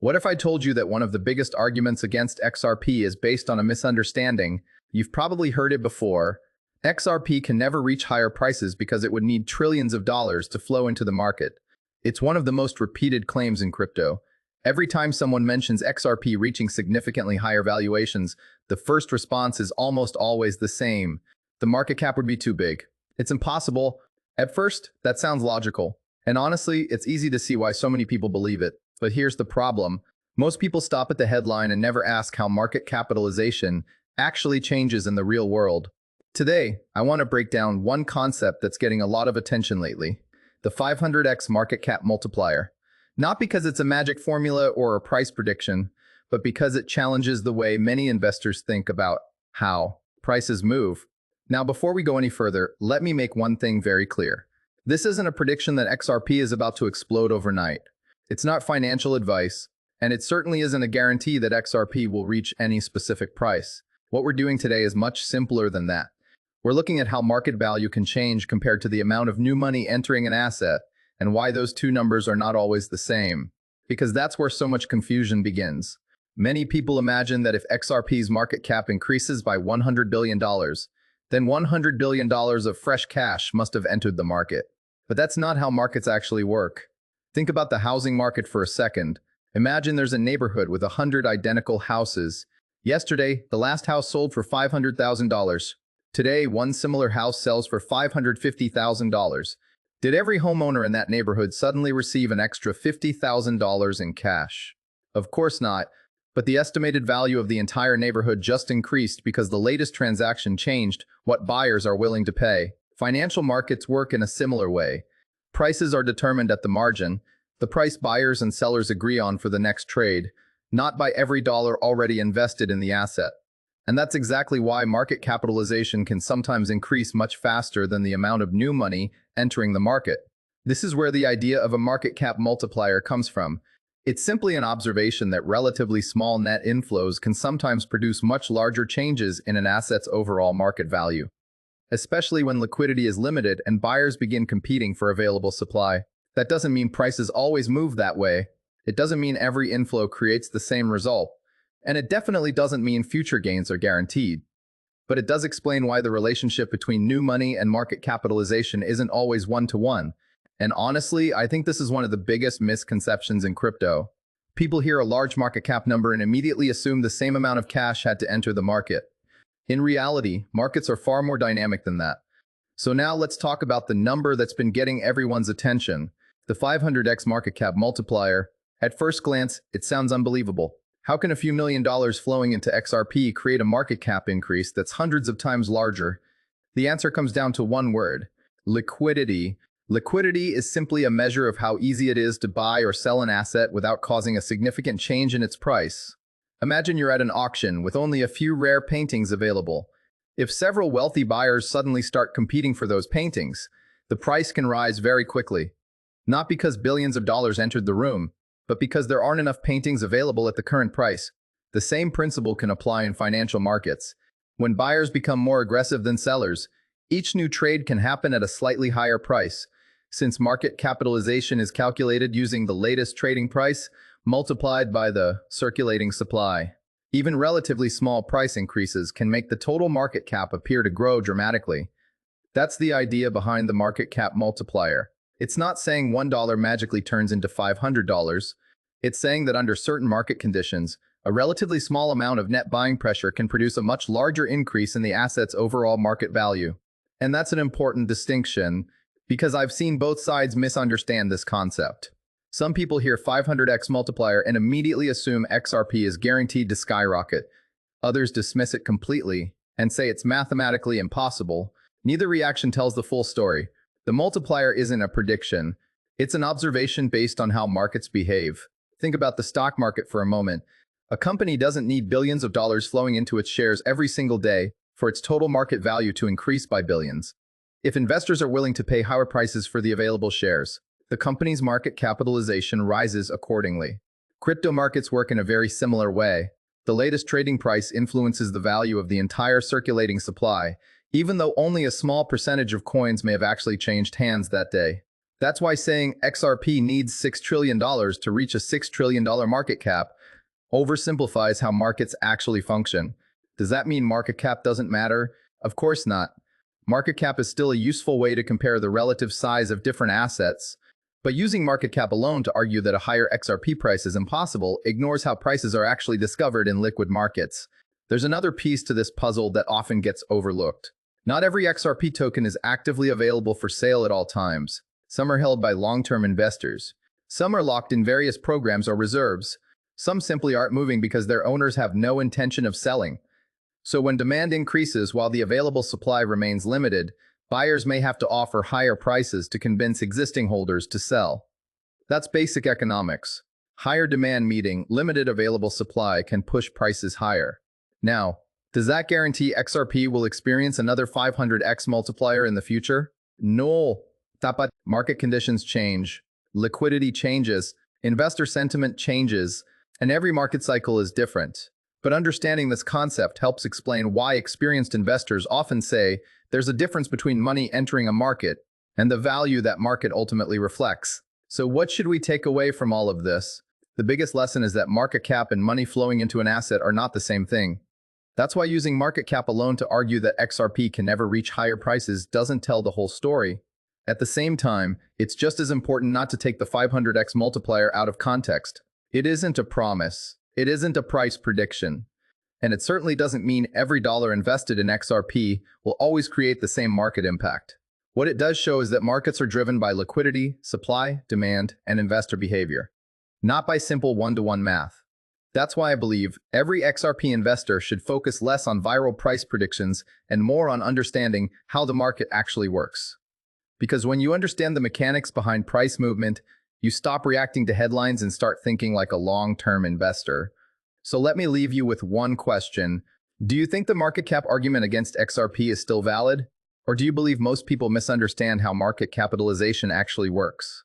What if I told you that one of the biggest arguments against XRP is based on a misunderstanding? You've probably heard it before. XRP can never reach higher prices because it would need trillions of dollars to flow into the market. It's one of the most repeated claims in crypto. Every time someone mentions XRP reaching significantly higher valuations, the first response is almost always the same. The market cap would be too big. It's impossible. At first, that sounds logical. And honestly, it's easy to see why so many people believe it. But here's the problem. Most people stop at the headline and never ask how market capitalization actually changes in the real world. Today, I want to break down one concept that's getting a lot of attention lately: the 500x market cap multiplier. Not because it's a magic formula or a price prediction, but because it challenges the way many investors think about how prices move. Now, before we go any further, let me make one thing very clear. This isn't a prediction that XRP is about to explode overnight. It's not financial advice, and it certainly isn't a guarantee that XRP will reach any specific price. What we're doing today is much simpler than that. We're looking at how market value can change compared to the amount of new money entering an asset, and why those two numbers are not always the same. Because that's where so much confusion begins. Many people imagine that if XRP's market cap increases by $100 billion, then $100 billion of fresh cash must have entered the market. But that's not how markets actually work. Think about the housing market for a second. Imagine there's a neighborhood with 100 identical houses. Yesterday, the last house sold for $500,000. Today, one similar house sells for $550,000. Did every homeowner in that neighborhood suddenly receive an extra $50,000 in cash? Of course not, but the estimated value of the entire neighborhood just increased because the latest transaction changed what buyers are willing to pay. Financial markets work in a similar way. Prices are determined at the margin, the price buyers and sellers agree on for the next trade, not by every dollar already invested in the asset. And that's exactly why market capitalization can sometimes increase much faster than the amount of new money entering the market. This is where the idea of a market cap multiplier comes from. It's simply an observation that relatively small net inflows can sometimes produce much larger changes in an asset's overall market value, especially when liquidity is limited and buyers begin competing for available supply. That doesn't mean prices always move that way. It doesn't mean every inflow creates the same result. And it definitely doesn't mean future gains are guaranteed. But it does explain why the relationship between new money and market capitalization isn't always one-to-one. And honestly, I think this is one of the biggest misconceptions in crypto. People hear a large market cap number and immediately assume the same amount of cash had to enter the market. In reality, markets are far more dynamic than that. So now let's talk about the number that's been getting everyone's attention: the 500x market cap multiplier. At first glance, it sounds unbelievable. How can a few $1 million flowing into XRP create a market cap increase that's hundreds of times larger? The answer comes down to one word: liquidity. Liquidity is simply a measure of how easy it is to buy or sell an asset without causing a significant change in its price. Imagine you're at an auction with only a few rare paintings available. If several wealthy buyers suddenly start competing for those paintings, the price can rise very quickly. Not because billions of dollars entered the room, but because there aren't enough paintings available at the current price. The same principle can apply in financial markets. When buyers become more aggressive than sellers, each new trade can happen at a slightly higher price. Since market capitalization is calculated using the latest trading price multiplied by the circulating supply, even relatively small price increases can make the total market cap appear to grow dramatically. That's the idea behind the market cap multiplier. It's not saying $1 magically turns into $500. It's saying that under certain market conditions, a relatively small amount of net buying pressure can produce a much larger increase in the asset's overall market value. And that's an important distinction, because I've seen both sides misunderstand this concept. Some people hear 500x multiplier and immediately assume XRP is guaranteed to skyrocket. Others dismiss it completely and say it's mathematically impossible. Neither reaction tells the full story. The multiplier isn't a prediction. It's an observation based on how markets behave. Think about the stock market for a moment. A company doesn't need billions of dollars flowing into its shares every single day for its total market value to increase by billions. If investors are willing to pay higher prices for the available shares, the company's market capitalization rises accordingly. Crypto markets work in a very similar way. The latest trading price influences the value of the entire circulating supply, even though only a small percentage of coins may have actually changed hands that day. That's why saying XRP needs $6 trillion to reach a $6 trillion market cap oversimplifies how markets actually function. Does that mean market cap doesn't matter? Of course not. Market cap is still a useful way to compare the relative size of different assets, but using market cap alone to argue that a higher XRP price is impossible ignores how prices are actually discovered in liquid markets. There's another piece to this puzzle that often gets overlooked. Not every XRP token is actively available for sale at all times. Some are held by long-term investors. Some are locked in various programs or reserves. Some simply aren't moving because their owners have no intention of selling. So when demand increases while the available supply remains limited, buyers may have to offer higher prices to convince existing holders to sell. That's basic economics. Higher demand meeting limited available supply can push prices higher. Now, does that guarantee XRP will experience another 500x multiplier in the future? No. Dapat market conditions change, liquidity changes, investor sentiment changes, and every market cycle is different. But understanding this concept helps explain why experienced investors often say there's a difference between money entering a market and the value that market ultimately reflects. So what should we take away from all of this? The biggest lesson is that market cap and money flowing into an asset are not the same thing. That's why using market cap alone to argue that XRP can never reach higher prices doesn't tell the whole story. At the same time, it's just as important not to take the 500x multiplier out of context. It isn't a promise. It isn't a price prediction. And it certainly doesn't mean every dollar invested in XRP will always create the same market impact. What it does show is that markets are driven by liquidity, supply, demand, and investor behavior, not by simple one-to-one math. That's why I believe every XRP investor should focus less on viral price predictions and more on understanding how the market actually works. Because when you understand the mechanics behind price movement, you stop reacting to headlines and start thinking like a long-term investor. So let me leave you with one question. Do you think the market cap argument against XRP is still valid? Or do you believe most people misunderstand how market capitalization actually works?